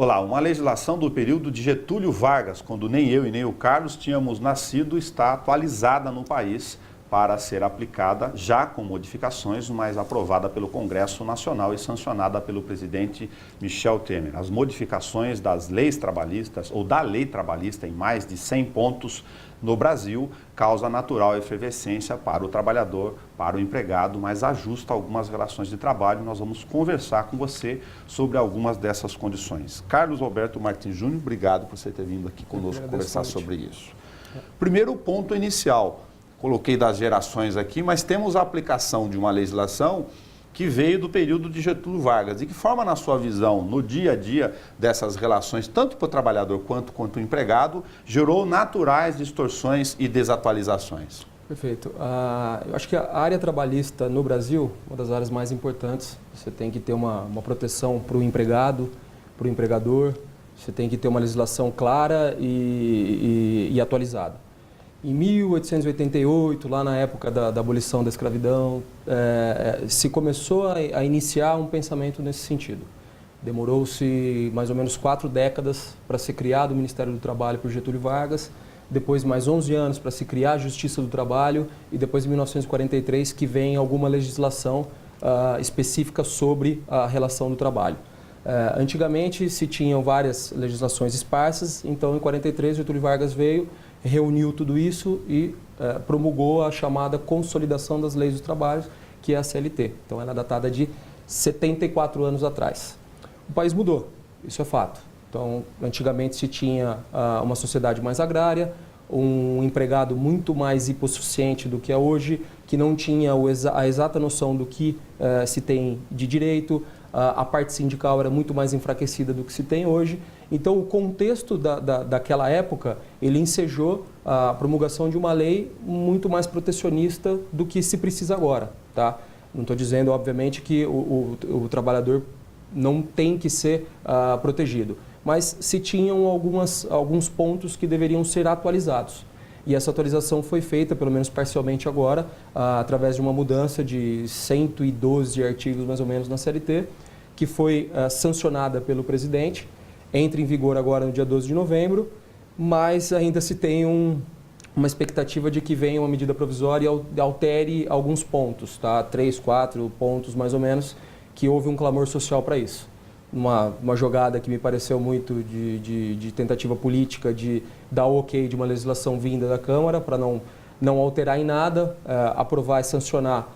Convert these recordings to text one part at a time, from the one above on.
Olá, uma legislação do período de Getúlio Vargas, quando nem eu e nem o Carlos tínhamos nascido, está atualizada no país para ser aplicada já com modificações, mas aprovada pelo Congresso Nacional e sancionada pelo presidente Michel Temer. As modificações das leis trabalhistas ou da lei trabalhista em mais de 100 pontos no Brasil causa natural efervescência para o trabalhador, para o empregado, mas ajusta algumas relações de trabalho. Nós vamos conversar com você sobre algumas dessas condições. Carlos Alberto Martins Júnior, obrigado por você ter vindo aqui conosco conversar sobre isso. Primeiro ponto inicial, coloquei das gerações aqui, mas temos a aplicação de uma legislação que veio do período de Getúlio Vargas. De que forma, na sua visão, no dia a dia dessas relações, tanto para o trabalhador quanto o empregado, gerou naturais distorções e desatualizações? Perfeito. Eu acho que a área trabalhista no Brasil, uma das áreas mais importantes, você tem que ter uma proteção para o empregado, para o empregador, você tem que ter uma legislação clara e atualizada. Em 1888, lá na época da abolição da escravidão, se começou a iniciar um pensamento nesse sentido. Demorou-se mais ou menos 4 décadas para ser criado o Ministério do Trabalho por Getúlio Vargas, depois mais 11 anos para se criar a Justiça do Trabalho e depois em 1943 que vem alguma legislação específica sobre a relação do trabalho. Antigamente se tinham várias legislações esparsas, então em 43 Getúlio Vargas veio, reuniu tudo isso e promulgou a chamada Consolidação das Leis do Trabalho, que é a CLT. Então ela é datada de 74 anos atrás. O país mudou, isso é fato. Então antigamente se tinha uma sociedade mais agrária, um empregado muito mais hipossuficiente do que é hoje, que não tinha a exata noção do que se tem de direito, a parte sindical era muito mais enfraquecida do que se tem hoje. Então, o contexto daquela época, ele ensejou a promulgação de uma lei muito mais protecionista do que se precisa agora. Tá? Não estou dizendo, obviamente, que o trabalhador não tem que ser protegido, mas se tinham alguns pontos que deveriam ser atualizados. E essa atualização foi feita, pelo menos parcialmente agora, através de uma mudança de 112 artigos, mais ou menos, na CLT, que foi sancionada pelo presidente, entra em vigor agora no dia 12 de novembro, mas ainda se tem uma expectativa de que venha uma medida provisória e altere alguns pontos, tá? 3, 4 pontos, mais ou menos, que houve um clamor social para isso. Uma jogada que me pareceu muito de tentativa política de dar o ok de uma legislação vinda da Câmara para não alterar em nada, aprovar e sancionar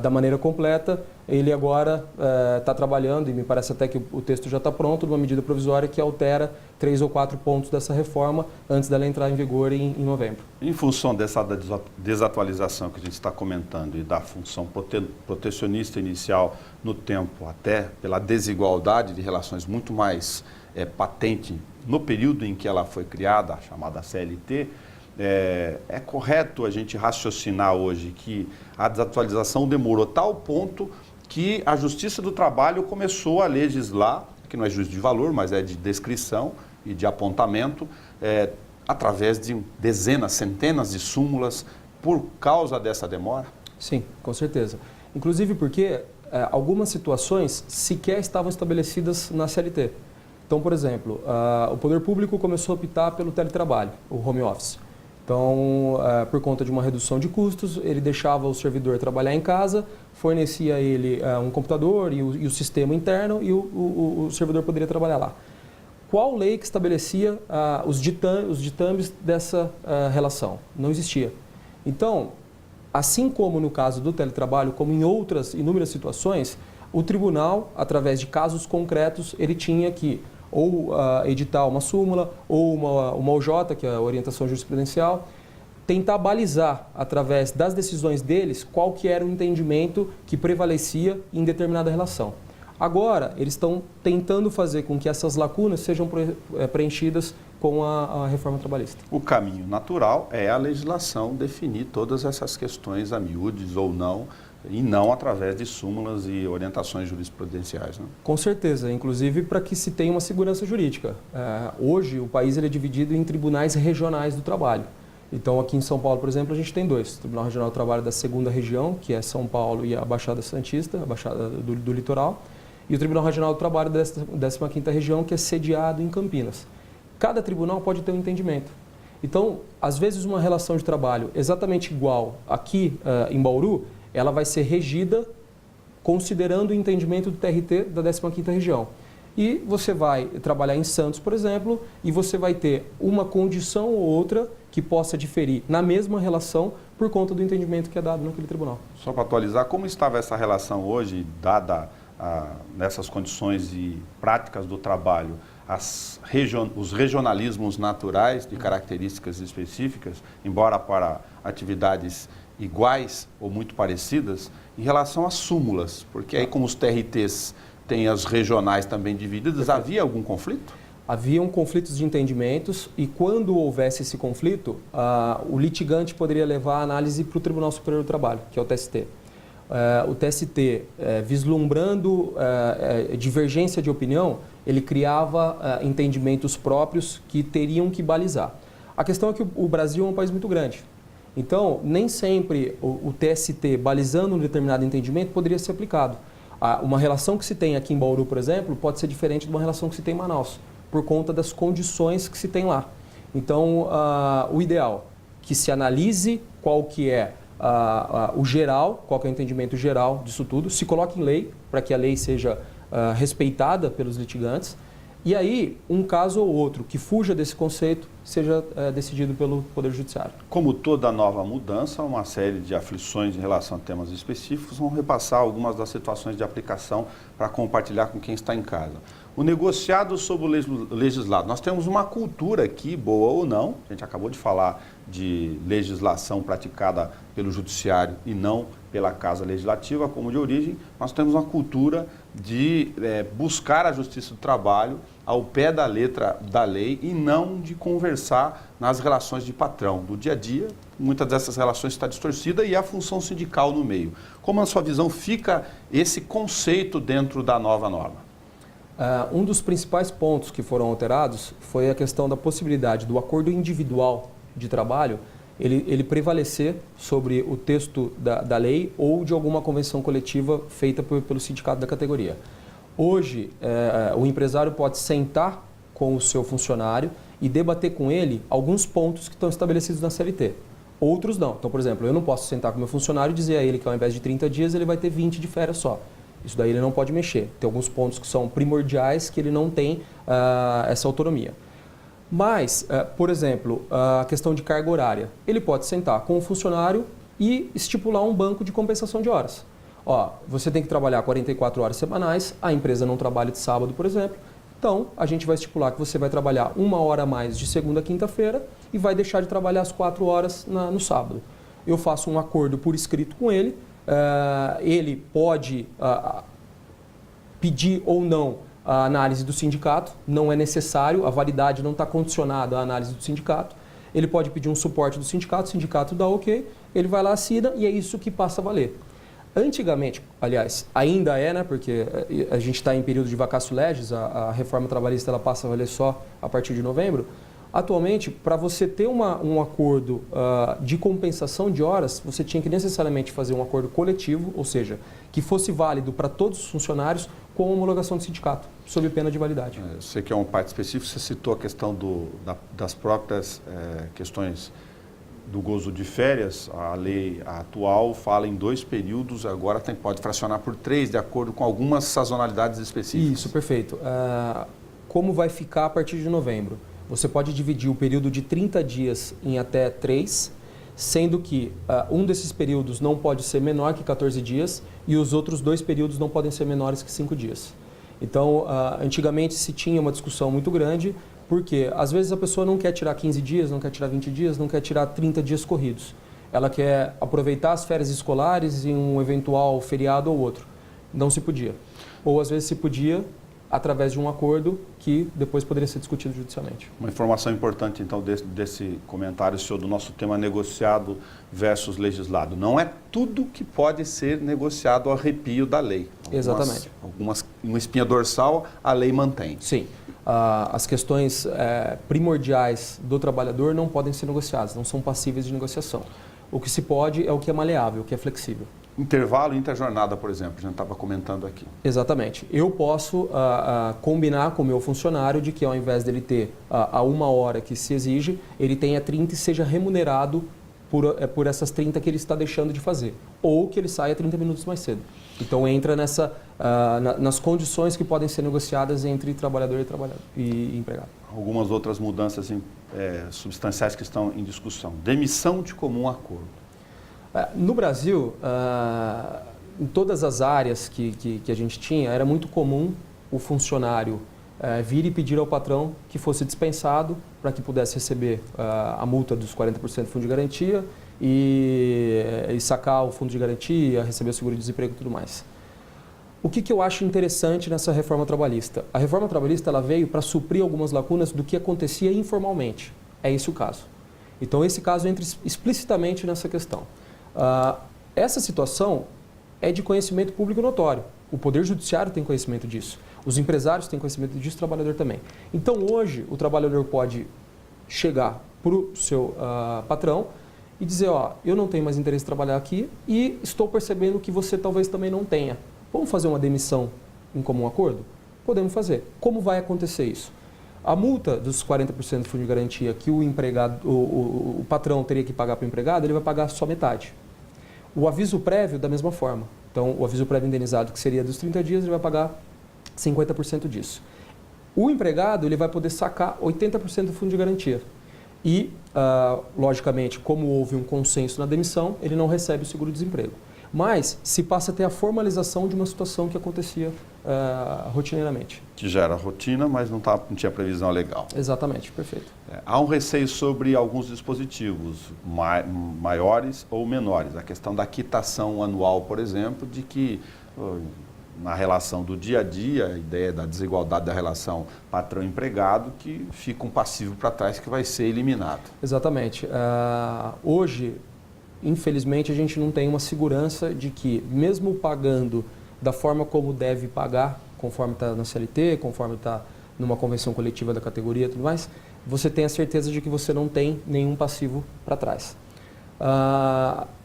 da maneira completa. Ele agora está trabalhando, e me parece até que o texto já está pronto, numa medida provisória que altera 3 ou 4 pontos dessa reforma antes dela entrar em vigor em novembro. Em função dessa desatualização que a gente está comentando e da função protecionista inicial no tempo, até pela desigualdade de relações muito mais patente no período em que ela foi criada, a chamada CLT, é correto a gente raciocinar hoje que a desatualização demorou a tal ponto que a Justiça do Trabalho começou a legislar, que não é juízo de valor, mas é de descrição e de apontamento, através de dezenas, centenas de súmulas, por causa dessa demora? Sim, com certeza. Inclusive porque algumas situações sequer estavam estabelecidas na CLT. Então, por exemplo, o poder público começou a optar pelo teletrabalho, o home office. Então, por conta de uma redução de custos, ele deixava o servidor trabalhar em casa, fornecia a ele um computador e o sistema interno e o servidor poderia trabalhar lá. Qual lei que estabelecia os ditames dessa relação? Não existia. Então, assim como no caso do teletrabalho, como em outras inúmeras situações, o tribunal, através de casos concretos, ele tinha que ou editar uma súmula, ou uma OJ, que é a orientação jurisprudencial, tentar balizar, através das decisões deles, qual que era o entendimento que prevalecia em determinada relação. Agora, eles estão tentando fazer com que essas lacunas sejam preenchidas com a reforma trabalhista. O caminho natural é a legislação definir todas essas questões a miúdes ou não, e não através de súmulas e orientações jurisprudenciais, né? Com certeza, inclusive para que se tenha uma segurança jurídica. Hoje, o país ele é dividido em tribunais regionais do trabalho. Então, aqui em São Paulo, por exemplo, a gente tem 2. O Tribunal Regional do Trabalho da 2ª Região, que é São Paulo e a Baixada Santista, a Baixada do Litoral. e o Tribunal Regional do Trabalho da 15ª Região, que é sediado em Campinas. Cada tribunal pode ter um entendimento. Então, às vezes, uma relação de trabalho exatamente igual aqui em Bauru, ela vai ser regida considerando o entendimento do TRT da 15ª Região. E você vai trabalhar em Santos, por exemplo, e você vai ter uma condição ou outra que possa diferir na mesma relação por conta do entendimento que é dado naquele tribunal. Só para atualizar, como estava essa relação hoje, dada nessas condições e práticas do trabalho, os regionalismos naturais de características específicas, embora para atividades iguais ou muito parecidas, em relação às súmulas, porque aí como os TRTs têm as regionais também divididas, havia algum conflito? Haviam conflitos de entendimentos e quando houvesse esse conflito, o litigante poderia levar a análise para o Tribunal Superior do Trabalho, que é o TST. O TST, vislumbrando divergência de opinião, ele criava entendimentos próprios que teriam que balizar. A questão é que o Brasil é um país muito grande. Então, nem sempre o TST, balizando um determinado entendimento, poderia ser aplicado. Uma relação que se tem aqui em Bauru, por exemplo, pode ser diferente de uma relação que se tem em Manaus, por conta das condições que se tem lá. Então, o ideal é que se analise qual que é o geral, qual que é o entendimento geral disso tudo, se coloque em lei, para que a lei seja respeitada pelos litigantes, e aí um caso ou outro que fuja desse conceito seja decidido pelo Poder Judiciário. Como toda nova mudança, uma série de aflições em relação a temas específicos, vão repassar algumas das situações de aplicação para compartilhar com quem está em casa. O negociado sobre o legislado. Nós temos uma cultura aqui, boa ou não, a gente acabou de falar de legislação praticada pelo Judiciário e não pela Casa Legislativa, como de origem, nós temos uma cultura de buscar a Justiça do Trabalho ao pé da letra da lei e não de conversar nas relações de patrão. Do dia a dia, muitas dessas relações está distorcida e há função sindical no meio. Como na sua visão fica esse conceito dentro da nova norma? Um dos principais pontos que foram alterados foi a questão da possibilidade do acordo individual de trabalho ele prevalecer sobre o texto da lei ou de alguma convenção coletiva feita pelo sindicato da categoria. Hoje, o empresário pode sentar com o seu funcionário e debater com ele alguns pontos que estão estabelecidos na CLT. Outros não. Então, por exemplo, eu não posso sentar com o meu funcionário e dizer a ele que ao invés de 30 dias ele vai ter 20 de férias só. Isso daí ele não pode mexer. Tem alguns pontos que são primordiais que ele não tem essa autonomia. Mas, por exemplo, a questão de carga horária. Ele pode sentar com o funcionário e estipular um banco de compensação de horas. Você tem que trabalhar 44 horas semanais, a empresa não trabalha de sábado, por exemplo. Então, a gente vai estipular que você vai trabalhar 1 hora a mais de segunda a quinta-feira e vai deixar de trabalhar as 4 horas no sábado. Eu faço um acordo por escrito com ele. Ele pode pedir ou não a análise do sindicato, não é necessário, a validade não está condicionada à análise do sindicato. Ele pode pedir um suporte do sindicato, o sindicato dá ok, ele vai lá, assina e é isso que passa a valer. Antigamente, aliás, ainda né, porque a gente está em período de vacatio legis, a reforma trabalhista ela passa a valer só a partir de novembro. Atualmente, para você ter um acordo de compensação de horas, você tinha que necessariamente fazer um acordo coletivo, ou seja, que fosse válido para todos os funcionários com homologação do sindicato, sob pena de validade. Eu sei que é uma parte específica, você citou a questão das próprias questões do gozo de férias. A lei atual fala em 2 períodos, agora pode fracionar por 3, de acordo com algumas sazonalidades específicas. Isso, perfeito. Como vai ficar a partir de novembro? Você pode dividir o período de 30 dias em até 3, sendo que um desses períodos não pode ser menor que 14 dias e os outros 2 períodos não podem ser menores que 5 dias. Então, antigamente se tinha uma discussão muito grande, porque às vezes a pessoa não quer tirar 15 dias, não quer tirar 20 dias, não quer tirar 30 dias corridos. Ela quer aproveitar as férias escolares em um eventual feriado ou outro. Não se podia. Ou às vezes se podia através de um acordo que depois poderia ser discutido judicialmente. Uma informação importante, então, desse comentário seu do nosso tema negociado versus legislado. Não é tudo que pode ser negociado ao arrepio da lei. Exatamente. Uma espinha dorsal, a lei mantém. Sim. As questões primordiais do trabalhador não podem ser negociadas, não são passíveis de negociação. O que se pode é o que é maleável, o que é flexível. Intervalo e interjornada, por exemplo, a gente estava comentando aqui. Exatamente. Eu posso combinar com o meu funcionário de que ao invés dele ter a 1 hora que se exige, ele tenha 30 e seja remunerado por essas 30 que ele está deixando de fazer. Ou que ele saia 30 minutos mais cedo. Então entra nas condições que podem ser negociadas entre trabalhador e empregado. Algumas outras mudanças substanciais que estão em discussão. Demissão de comum acordo. No Brasil, em todas as áreas que a gente tinha, era muito comum o funcionário vir e pedir ao patrão que fosse dispensado para que pudesse receber a multa dos 40% do fundo de garantia e sacar o fundo de garantia, receber o seguro-desemprego e tudo mais. O que eu acho interessante nessa reforma trabalhista? A reforma trabalhista ela veio para suprir algumas lacunas do que acontecia informalmente. É esse o caso. Então, esse caso entra explicitamente nessa questão. Essa situação é de conhecimento público notório. O Poder Judiciário tem conhecimento disso. Os empresários têm conhecimento disso, o trabalhador também. Então, hoje, o trabalhador pode chegar para o seu patrão e dizer, eu não tenho mais interesse em trabalhar aqui e estou percebendo que você talvez também não tenha. Vamos fazer uma demissão em comum acordo? Podemos fazer. Como vai acontecer isso? A multa dos 40% do fundo de garantia que o patrão teria que pagar para o empregado, ele vai pagar só metade. O aviso prévio, da mesma forma. Então, o aviso prévio indenizado, que seria dos 30 dias, ele vai pagar 50% disso. O empregado ele vai poder sacar 80% do fundo de garantia. E, logicamente, como houve um consenso na demissão, ele não recebe o seguro-desemprego. Mas se passa a ter a formalização de uma situação que acontecia rotineiramente. Que já era rotina, mas não tinha previsão legal. Exatamente, perfeito. Há um receio sobre alguns dispositivos maiores ou menores. A questão da quitação anual, por exemplo, de que na relação do dia a dia, a ideia da desigualdade da relação patrão-empregado, que fica um passivo para trás que vai ser eliminado. Exatamente. Hoje, infelizmente, a gente não tem uma segurança de que, mesmo pagando da forma como deve pagar, conforme está na CLT, conforme está numa convenção coletiva da categoria e tudo mais, você tem a certeza de que você não tem nenhum passivo para trás.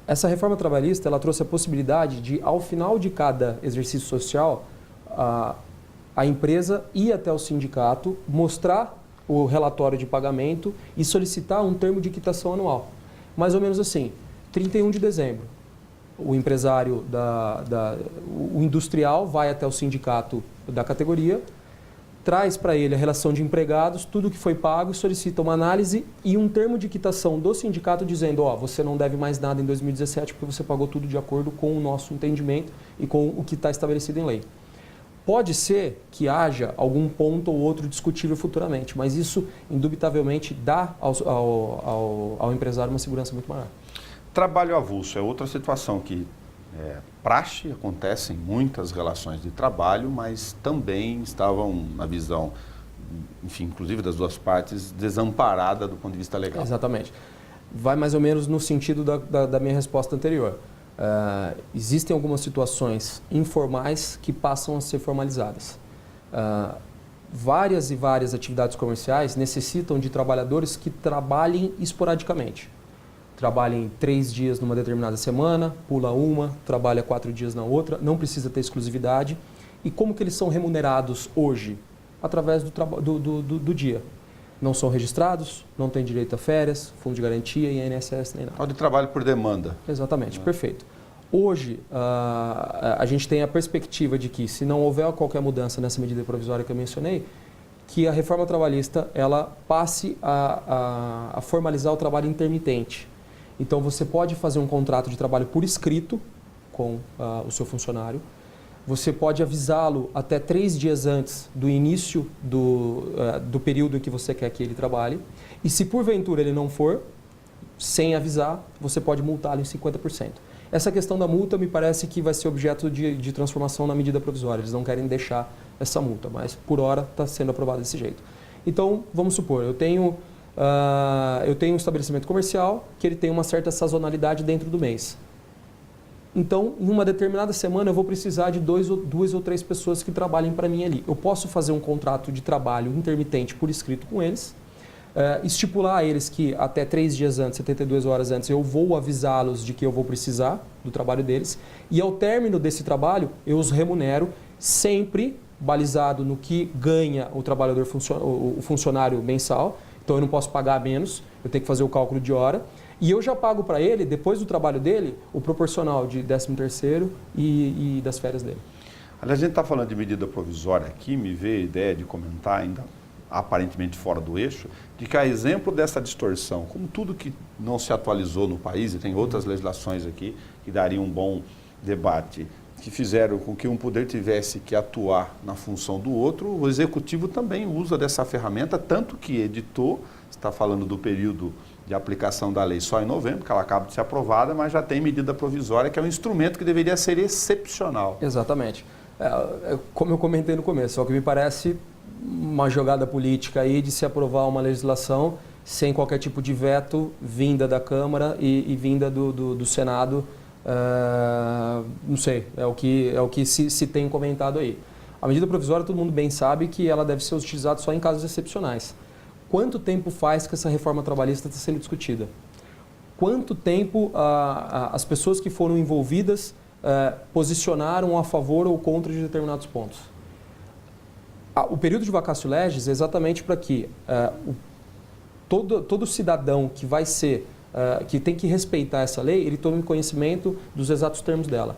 Essa reforma trabalhista ela trouxe a possibilidade de, ao final de cada exercício social, a empresa ir até o sindicato, mostrar o relatório de pagamento e solicitar um termo de quitação anual. Mais ou menos assim, 31 de dezembro, o empresário, o industrial vai até o sindicato da categoria, traz para ele a relação de empregados, tudo que foi pago, solicita uma análise e um termo de quitação do sindicato dizendo, você não deve mais nada em 2017 porque você pagou tudo de acordo com o nosso entendimento e com o que está estabelecido em lei. Pode ser que haja algum ponto ou outro discutível futuramente, mas isso indubitavelmente dá ao empresário uma segurança muito maior. Trabalho avulso é outra situação que praxe, acontece em muitas relações de trabalho, mas também estavam na visão, enfim, inclusive das duas partes, desamparada do ponto de vista legal. Exatamente. Vai mais ou menos no sentido da minha resposta anterior. Existem algumas situações informais que passam a ser formalizadas. Várias e várias atividades comerciais necessitam de trabalhadores que trabalhem esporadicamente. Trabalhem 3 dias numa determinada semana, pula uma, trabalha 4 dias na outra, não precisa ter exclusividade. E como que eles são remunerados hoje? Através do dia. Não são registrados, não têm direito a férias, fundo de garantia, INSS, nem nada. De trabalho por demanda. Exatamente, perfeito. Hoje, a gente tem a perspectiva de que, se não houver qualquer mudança nessa medida provisória que eu mencionei, que a reforma trabalhista ela passe a formalizar o trabalho intermitente. Então, você pode fazer um contrato de trabalho por escrito com o seu funcionário. Você pode avisá-lo até 3 dias antes do início do período em que você quer que ele trabalhe. E se porventura ele não for, sem avisar, você pode multá-lo em 50%. Essa questão da multa me parece que vai ser objeto de transformação na medida provisória. Eles não querem deixar essa multa, mas por hora está sendo aprovado desse jeito. Então, vamos supor, eu tenho um estabelecimento comercial que ele tem uma certa sazonalidade dentro do mês. Então, em uma determinada semana, eu vou precisar de 2 ou 3 pessoas que trabalhem para mim ali. Eu posso fazer um contrato de trabalho intermitente por escrito com eles. estipular a eles que até 3 dias antes, 72 horas antes, eu vou avisá-los de que eu vou precisar do trabalho deles. E ao término desse trabalho, eu os remunero sempre balizado no que ganha o trabalhador, o funcionário mensal. Então eu não posso pagar menos, eu tenho que fazer o cálculo de hora. E eu já pago para ele, depois do trabalho dele, o proporcional de 13º e das férias dele. Aliás, a gente está falando de medida provisória aqui, me veio a ideia de comentar ainda aparentemente fora do eixo, de que a exemplo dessa distorção, como tudo que não se atualizou no país, e tem outras legislações aqui que dariam um bom debate, que fizeram com que um poder tivesse que atuar na função do outro, o executivo também usa dessa ferramenta, tanto que editou, está falando do período de aplicação da lei só em novembro, que ela acaba de ser aprovada, mas já tem medida provisória, que é um instrumento que deveria ser excepcional. Exatamente. Como eu comentei no começo, é o que me parece uma jogada política aí de se aprovar uma legislação sem qualquer tipo de veto vinda da Câmara e vinda do Senado. Não sei, é o que se tem comentado aí. A medida provisória, todo mundo bem sabe que ela deve ser utilizada só em casos excepcionais. Quanto tempo faz que essa reforma trabalhista está sendo discutida? Quanto tempo as pessoas que foram envolvidas posicionaram a favor ou contra de determinados pontos? O período de vacatio legis é exatamente para que todo cidadão que vai ser que tem que respeitar essa lei, ele tome conhecimento dos exatos termos dela.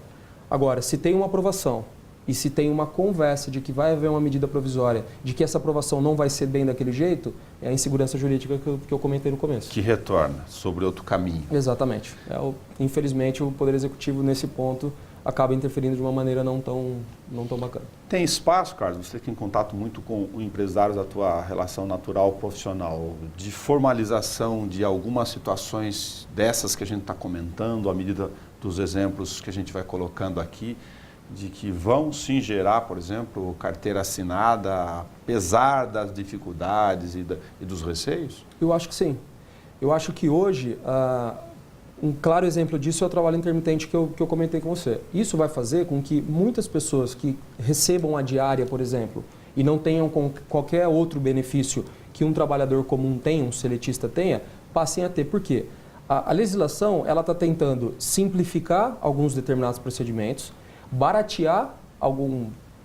Agora, se tem uma aprovação e se tem uma conversa de que vai haver uma medida provisória, de que essa aprovação não vai ser bem daquele jeito, é a insegurança jurídica que eu comentei no começo. Que retorna sobre outro caminho. Exatamente. Infelizmente, o Poder Executivo, nesse ponto, acaba interferindo de uma maneira não tão bacana. Tem espaço, Carlos, você tem contato muito com empresários da tua relação natural profissional, de formalização de algumas situações dessas que a gente está comentando, à medida dos exemplos que a gente vai colocando aqui, de que vão sim gerar, por exemplo, carteira assinada, apesar das dificuldades e dos receios? Eu acho que sim. Eu acho que hoje, um claro exemplo disso é o trabalho intermitente que eu comentei com você. Isso vai fazer com que muitas pessoas que recebam a diária, por exemplo, e não tenham qualquer outro benefício que um trabalhador comum tenha, um seletista tenha, passem a ter. Por quê? A legislação está tentando simplificar alguns determinados procedimentos, baratear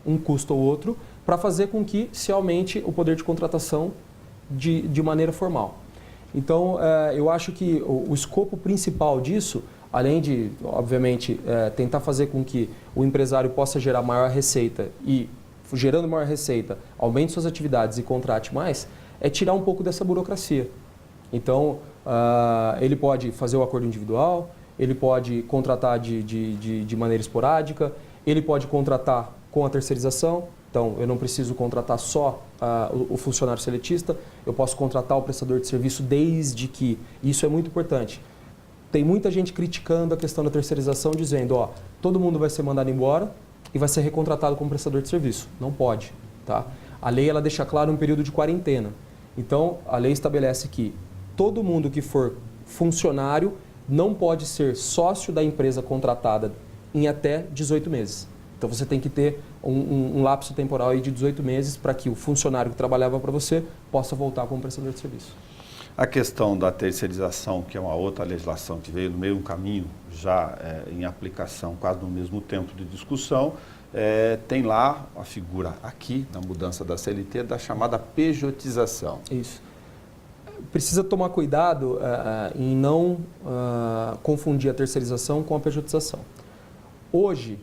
um custo ou outro, para fazer com que se aumente o poder de contratação de maneira formal. Então, eu acho que o escopo principal disso, além de, obviamente, tentar fazer com que o empresário possa gerar maior receita e, gerando maior receita, aumente suas atividades e contrate mais, é tirar um pouco dessa burocracia. Então, ele pode fazer o acordo individual, ele pode contratar de maneira esporádica, ele pode contratar com a terceirização. Então, eu não preciso contratar só o funcionário seletista, eu posso contratar o prestador de serviço desde que... Isso é muito importante. Tem muita gente criticando a questão da terceirização, dizendo, todo mundo vai ser mandado embora e vai ser recontratado como prestador de serviço. Não pode. Tá? A lei ela deixa claro um período de quarentena. Então, a lei estabelece que todo mundo que for funcionário não pode ser sócio da empresa contratada em até 18 meses. Então, você tem que ter um lapso temporal aí de 18 meses para que o funcionário que trabalhava para você possa voltar como prestador de serviço. A questão da terceirização, que é uma outra legislação que veio no meio do caminho, já em aplicação quase no mesmo tempo de discussão, tem lá a figura aqui, na mudança da CLT, da chamada pejotização. Isso. Precisa tomar cuidado em não confundir a terceirização com a pejotização. Hoje,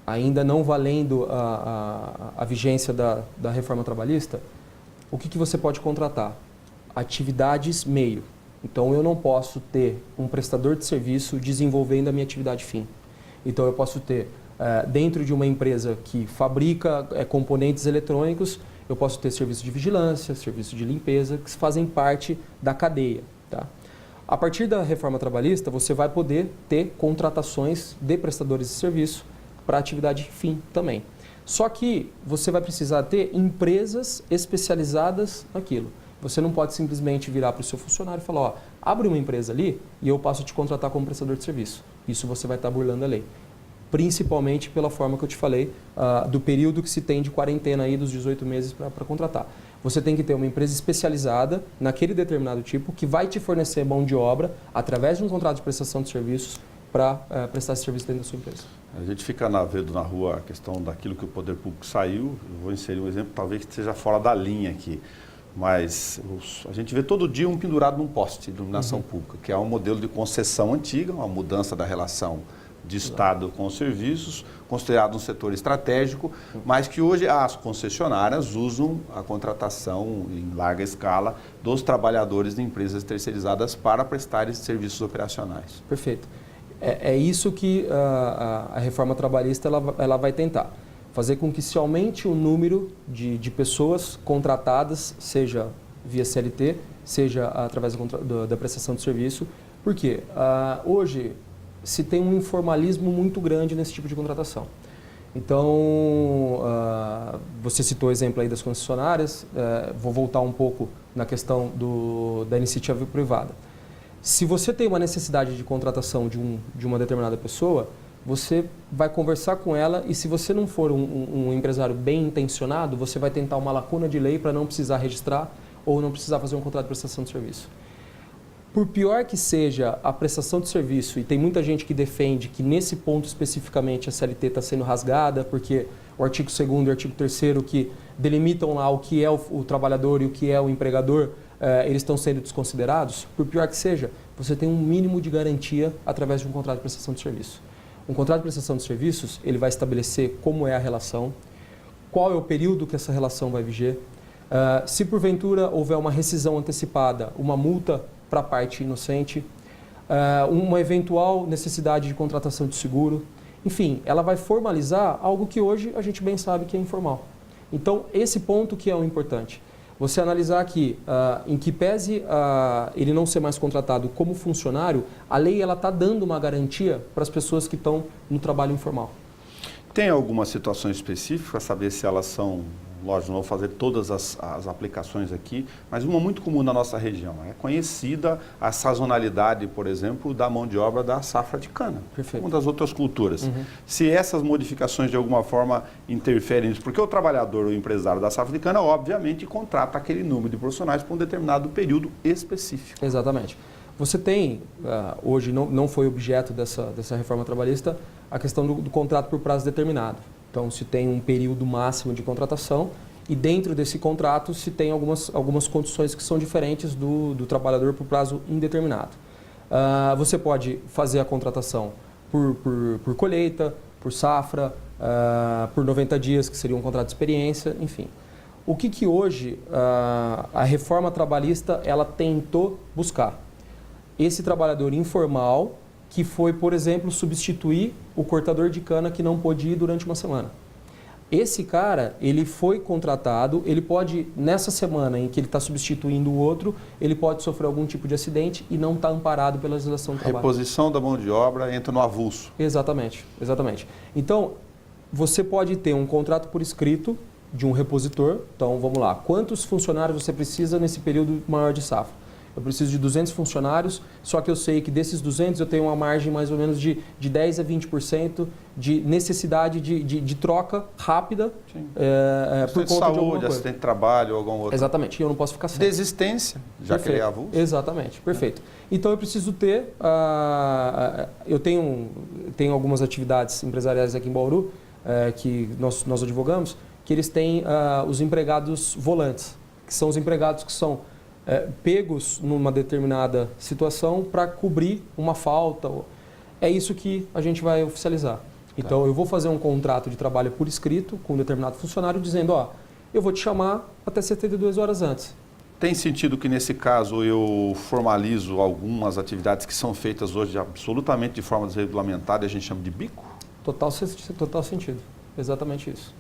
ainda não valendo a vigência da reforma trabalhista, o que você pode contratar? Atividades meio. Então, eu não posso ter um prestador de serviço desenvolvendo a minha atividade fim. Então, eu posso ter, dentro de uma empresa que fabrica componentes eletrônicos, eu posso ter serviço de vigilância, serviço de limpeza, que fazem parte da cadeia. Tá? A partir da reforma trabalhista, você vai poder ter contratações de prestadores de serviço para atividade fim também. Só que você vai precisar ter empresas especializadas naquilo. Você não pode simplesmente virar para o seu funcionário e falar, abre uma empresa ali e eu passo a te contratar como prestador de serviço. Isso você vai estar burlando a lei. principalmente pela forma que eu te falei, do período que se tem de quarentena aí dos 18 meses para contratar. Você tem que ter uma empresa especializada naquele determinado tipo que vai te fornecer mão de obra através de um contrato de prestação de serviços para prestar esse serviço dentro da sua empresa. A gente fica vendo na rua a questão daquilo que o poder público saiu. Eu vou inserir um exemplo, talvez que seja fora da linha aqui. Mas a gente vê todo dia um pendurado num poste de iluminação pública, que é um modelo de concessão antiga, uma mudança da relação de Estado com os serviços, considerado um setor estratégico, mas que hoje as concessionárias usam a contratação em larga escala dos trabalhadores de empresas terceirizadas para prestar serviços operacionais. Perfeito. É isso que a reforma trabalhista ela vai tentar. Fazer com que se aumente o número de pessoas contratadas, seja via CLT, seja através da prestação de serviço. Por quê? Hoje se tem um informalismo muito grande nesse tipo de contratação. Então, você citou o exemplo aí das concessionárias, vou voltar um pouco na questão da iniciativa privada. Se você tem uma necessidade de contratação de uma determinada pessoa, você vai conversar com ela e se você não for um empresário bem intencionado, você vai tentar uma lacuna de lei para não precisar registrar ou não precisar fazer um contrato de prestação de serviço. Por pior que seja a prestação de serviço, e tem muita gente que defende que nesse ponto especificamente a CLT está sendo rasgada, porque o artigo 2º e o artigo 3º que delimitam lá o que é o trabalhador e o que é o empregador, eles estão sendo desconsiderados, por pior que seja, você tem um mínimo de garantia através de um contrato de prestação de serviço. Um contrato de prestação de serviços, ele vai estabelecer como é a relação, qual é o período que essa relação vai viger, se porventura houver uma rescisão antecipada, uma multa para a parte inocente, uma eventual necessidade de contratação de seguro. Enfim, ela vai formalizar algo que hoje a gente bem sabe que é informal. Então, esse ponto que é o importante. Você analisar que, em que pese ele não ser mais contratado como funcionário, a lei está dando uma garantia para as pessoas que estão no trabalho informal. Tem alguma situação específica para saber se elas são... Lógico, não vou fazer todas as aplicações aqui, mas uma muito comum na nossa região. É conhecida a sazonalidade, por exemplo, da mão de obra da safra de cana. Perfeito. Uma das outras culturas. Se essas modificações de alguma forma interferem nisso, porque o trabalhador, o empresário da safra de cana, obviamente, contrata aquele número de profissionais para um determinado período específico. Exatamente. Você tem, hoje não foi objeto dessa reforma trabalhista, a questão do contrato por prazo determinado. Então, se tem um período máximo de contratação e dentro desse contrato se tem algumas condições que são diferentes do trabalhador por prazo indeterminado. Você pode fazer a contratação por colheita, por safra, por 90 dias, que seria um contrato de experiência, enfim. O que hoje a reforma trabalhista ela tentou buscar? Esse trabalhador informal que foi, por exemplo, substituir o cortador de cana que não pôde ir durante uma semana. Esse cara, ele foi contratado, ele pode, nessa semana em que ele está substituindo o outro, ele pode sofrer algum tipo de acidente e não está amparado pela legislação do trabalho. Reposição da mão de obra entra no avulso. Exatamente, exatamente. Então, você pode ter um contrato por escrito de um repositor. Então, vamos lá, quantos funcionários você precisa nesse período maior de safra? Eu preciso de 200 funcionários, só que eu sei que desses 200 eu tenho uma margem mais ou menos de 10% a 20% de necessidade de troca rápida por conta de saúde, de alguma coisa. acidente de trabalho ou algum outro. Exatamente, e eu não posso ficar sem. Desistência, já que ele é avulso. Exatamente, perfeito. Então eu preciso ter, eu tenho algumas atividades empresariais aqui em Bauru, que nós advogamos, que eles têm os empregados volantes, que são os empregados que são pegos numa determinada situação para cobrir uma falta. É isso que a gente vai oficializar. Então, eu vou fazer um contrato de trabalho por escrito com um determinado funcionário dizendo, eu vou te chamar até 72 horas antes. Tem sentido que, nesse caso, eu formalizo algumas atividades que são feitas hoje absolutamente de forma desregulamentada e a gente chama de bico? Total sentido. Exatamente isso.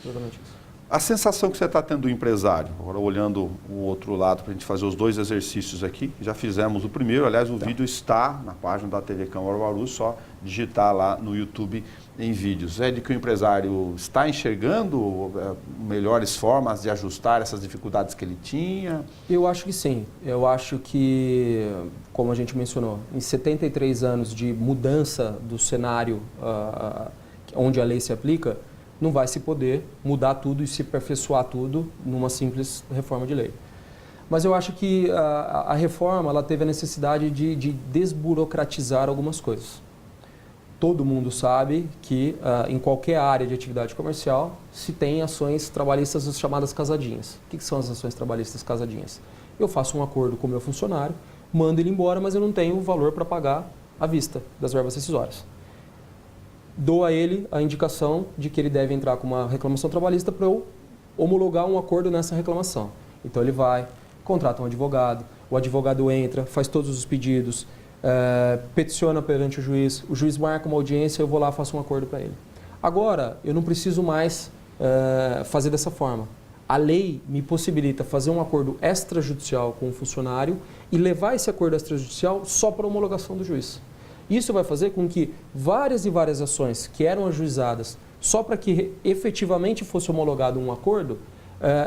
Exatamente isso. A sensação que você está tendo do empresário, agora olhando o outro lado para a gente fazer os dois exercícios aqui, já fizemos o primeiro, aliás o vídeo está na página da TV Câmara Bauru, só digitar lá no YouTube em vídeos. É de que o empresário está enxergando melhores formas de ajustar essas dificuldades que ele tinha? Eu acho que sim. Eu acho que, como a gente mencionou, em 73 anos de mudança do cenário onde a lei se aplica, não vai se poder mudar tudo e se aperfeiçoar tudo numa simples reforma de lei. Mas eu acho que a reforma ela teve a necessidade de desburocratizar algumas coisas. Todo mundo sabe que em qualquer área de atividade comercial se tem ações trabalhistas chamadas casadinhas. O que são as ações trabalhistas casadinhas? Eu faço um acordo com o meu funcionário, mando ele embora, mas eu não tenho o valor para pagar à vista das verbas rescisórias. Dou a ele a indicação de que ele deve entrar com uma reclamação trabalhista para eu homologar um acordo nessa reclamação. Então ele vai, contrata um advogado, o advogado entra, faz todos os pedidos, peticiona perante o juiz marca uma audiência, eu vou lá e faço um acordo para ele. Agora, eu não preciso mais fazer dessa forma. A lei me possibilita fazer um acordo extrajudicial com o funcionário e levar esse acordo extrajudicial só para homologação do juiz. Isso vai fazer com que várias e várias ações que eram ajuizadas só para que efetivamente fosse homologado um acordo,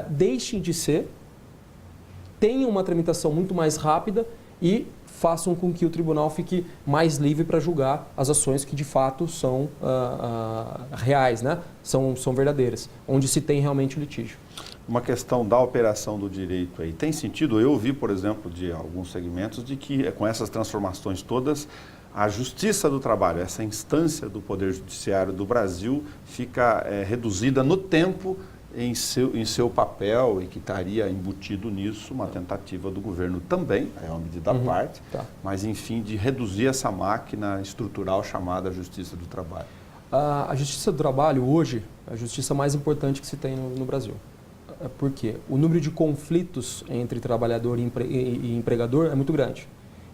deixem de ser, tenham uma tramitação muito mais rápida e façam com que o tribunal fique mais livre para julgar as ações que de fato são reais, né? São verdadeiras, onde se tem realmente o litígio. Uma questão da operação do direito aí. Tem sentido? Eu ouvi, por exemplo, de alguns segmentos, de que com essas transformações todas, a Justiça do Trabalho, essa instância do Poder Judiciário do Brasil, fica reduzida no tempo em seu papel e que estaria embutido nisso uma tentativa do governo também, é uma medida à parte, mas enfim, de reduzir essa máquina estrutural chamada Justiça do Trabalho. A Justiça do Trabalho hoje é a justiça mais importante que se tem no Brasil. Por quê? O número de conflitos entre trabalhador e empregador é muito grande.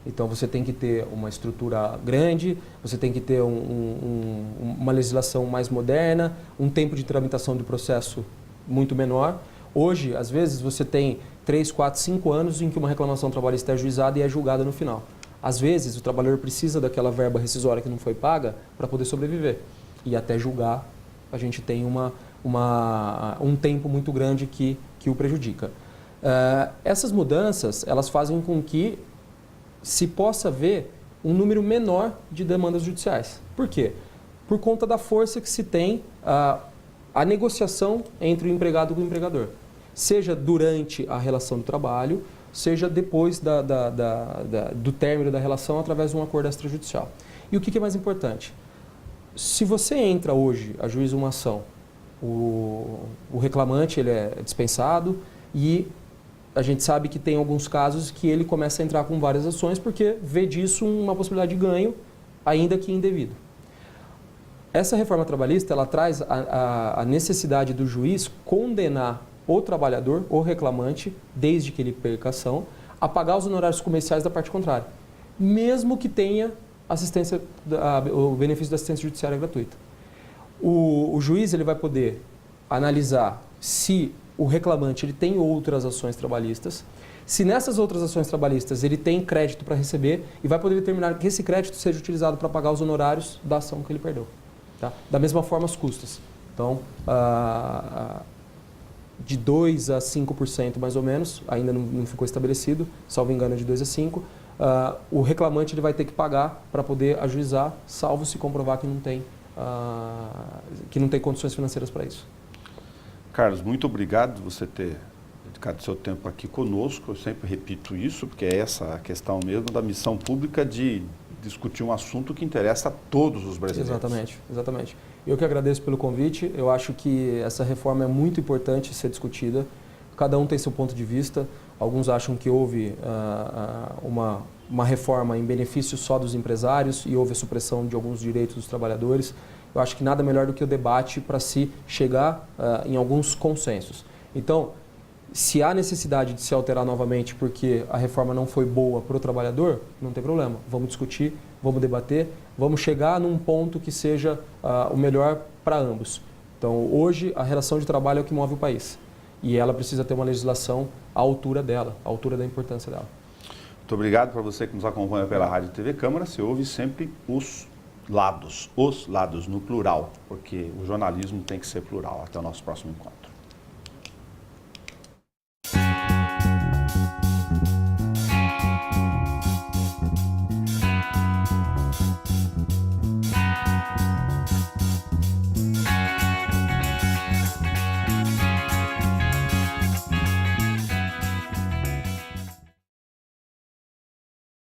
Então você tem que ter uma estrutura grande, você tem que ter uma legislação mais moderna, um tempo de tramitação do processo muito menor. Hoje, às vezes, você tem 3, 4, 5 anos em que uma reclamação trabalhista é ajuizada e é julgada no final. Às vezes, o trabalhador precisa daquela verba rescisória que não foi paga para poder sobreviver. E até julgar, a gente tem um tempo muito grande que o prejudica. Essas mudanças, elas fazem com que se possa ver um número menor de demandas judiciais. Por quê? Por conta da força que se tem a negociação entre o empregado e o empregador. Seja durante a relação do trabalho, seja depois do término da relação através de um acordo extrajudicial. E o que é mais importante? Se você entra hoje a juízo uma ação, o reclamante ele é dispensado e a gente sabe que tem alguns casos que ele começa a entrar com várias ações porque vê disso uma possibilidade de ganho, ainda que indevido. Essa reforma trabalhista ela traz a necessidade do juiz condenar o trabalhador, o reclamante, desde que ele perca a ação, a pagar os honorários comerciais da parte contrária, mesmo que tenha o benefício da assistência judiciária gratuita. O juiz ele vai poder analisar se o reclamante ele tem outras ações trabalhistas, se nessas outras ações trabalhistas ele tem crédito para receber e vai poder determinar que esse crédito seja utilizado para pagar os honorários da ação que ele perdeu. Tá? Da mesma forma, as custas. Então, de 2% a 5% mais ou menos, ainda não ficou estabelecido, salvo engano de 2% a 5%, o reclamante ele vai ter que pagar para poder ajuizar, salvo se comprovar que não tem condições financeiras para isso. Carlos, muito obrigado por você ter dedicado seu tempo aqui conosco. Eu sempre repito isso, porque é essa a questão mesmo da missão pública de discutir um assunto que interessa a todos os brasileiros. Exatamente. Eu que agradeço pelo convite. Eu acho que essa reforma é muito importante ser discutida. Cada um tem seu ponto de vista. Alguns acham que houve uma reforma em benefício só dos empresários e houve a supressão de alguns direitos dos trabalhadores. Eu acho que nada melhor do que o debate para se chegar em alguns consensos. Então, se há necessidade de se alterar novamente porque a reforma não foi boa para o trabalhador, não tem problema. Vamos discutir, vamos debater, vamos chegar num ponto que seja o melhor para ambos. Então, hoje, a relação de trabalho é o que move o país. E ela precisa ter uma legislação à altura dela, à altura da importância dela. Muito obrigado para você que nos acompanha pela Rádio TV Câmara. Você ouve sempre os lados no plural, porque o jornalismo tem que ser plural. Até o nosso próximo encontro.